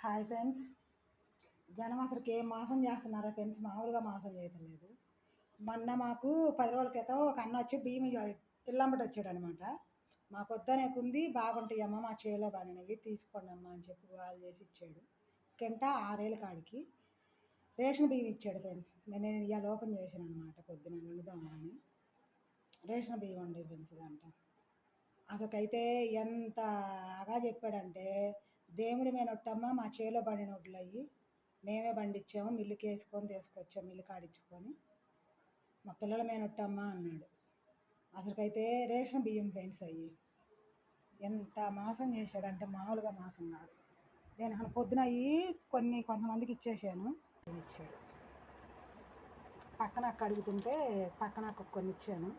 Hi friends. జనం అసలుకి ఏం మోసం చేస్తున్నారో ఫ్రెండ్స్, మామూలుగా మోసం చేయట్లేదు. మొన్న మాకు 10 రోజుల క్రితం ఒక అన్న వచ్చి బియ్యం ఇల్లంబటి వచ్చాడు అనమాట. మాకు వద్దనే కుంది, బాగుంటాయమ్మ మా చేలో పండినవి తీసుకోండి అమ్మ అని చెప్పి గోల్ చేసి ఇచ్చాడు. కింట 6 కాడికి రేషన్ బియ్యం ఇచ్చాడు ఫ్రెండ్స్. నేను ఇవాళ ఓపెన్ చేశాను అనమాట, పొద్దున వండుదామని. రేషన్ బియ్యం ఉండే ఫ్రెండ్స్ దాంట్లో. అసలుకైతే ఎంతగా చెప్పాడంటే, దేవుడి మీనొట్టమ్మ మా చేలో పండిన వడ్లు అయ్యి మేమే పండించాము, మిల్లుకి వేసుకొని తీసుకొచ్చాము, మిల్లు కాడించుకొని మా పిల్లల మీనొట్టమ్మ అన్నాడు. అసలుకైతే రేషన్ బియ్యం ఫ్రెండ్స్ అయ్యి ఎంత మోసం చేశాడంటే మామూలుగా మోసం కాదు. నేను పొద్దున అయ్యి కొంతమందికి ఇచ్చేసాను. ఇచ్చాడు పక్కన అక్క అడుగుతుంటే పక్కన అక్క కొన్ని ఇచ్చాను.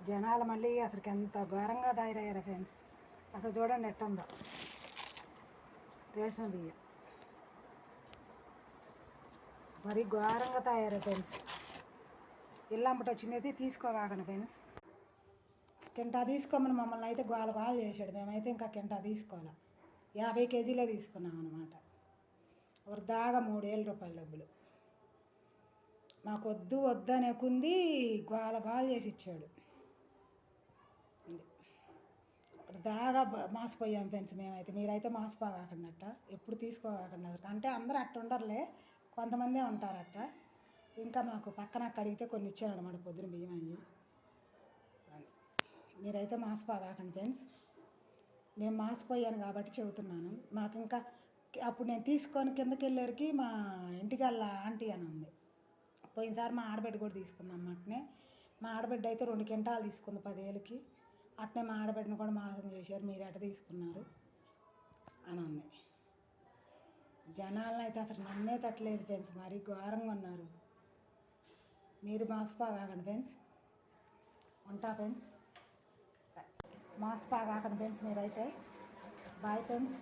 జనాలు మళ్ళీ అసలుకి ఎంత ఘోరంగా తయారయ్యారు ఫ్రెండ్స్. అసలు చూడండి ఎట్టుందో రేషన్ బియ్యం, మరి ఘోరంగా తయారయ్యారు ఫ్రెండ్స్. ఇల్లంపటి వచ్చింది అయితే తీసుకోగాకండి ఫ్రెండ్స్. కింటా తీసుకోమని మమ్మల్ని అయితే గోల చేశాడు. మేమైతే ఇంకా కింటా తీసుకోవాలి, 50 కేజీలే తీసుకున్నాం అనమాట. వృధాగా 3000 రూపాయల డబ్బులు. మాకు వద్దనే కుంది, గోల చేసి ఇచ్చాడు. దాగా మోసపోయాం ఫ్రెండ్స్ మేమైతే. మీరైతే మోసపోగాకండట, ఎప్పుడు తీసుకోగాకండి. అంటే అందరూ అట్ట ఉండరులే, కొంతమందే ఉంటారట. ఇంకా మాకు పక్కన అడిగితే కొన్ని ఇచ్చాను అనమాట పొద్దున బియ్యం అయ్యి. మీరైతే మోసపోగాకండి ఫ్రెండ్స్. మేము మోసపోయాను కాబట్టి చెబుతున్నాను. మాకు ఇంకా అప్పుడు నేను తీసుకొని కిందకి వెళ్ళేరికి మా ఇంటికల్లా ఆంటీ అని ఉంది. పోయినసారి మా ఆడబిడ్డ కూడా తీసుకుంది అన్నమాటనే. మా ఆడబిడ్డ అయితే 2 క్వింటాలు తీసుకుంది 10,000కి. అట్నే మా ఆడబిడ్డను కూడా మోసం చేశారు, మీరు ఎట తీసుకున్నారు అని ఉంది. జనాలను అయితే అసలు నమ్మేటట్లేదు ఫ్రెండ్స్, మరీ ఘోరంగా ఉన్నారు. మీరు మోసపోగాకండి ఫ్రెండ్స్. ఉంటా ఫ్రెండ్స్, మోసపోగాకండి ఫ్రెండ్స్ మీరైతే. Bye friends.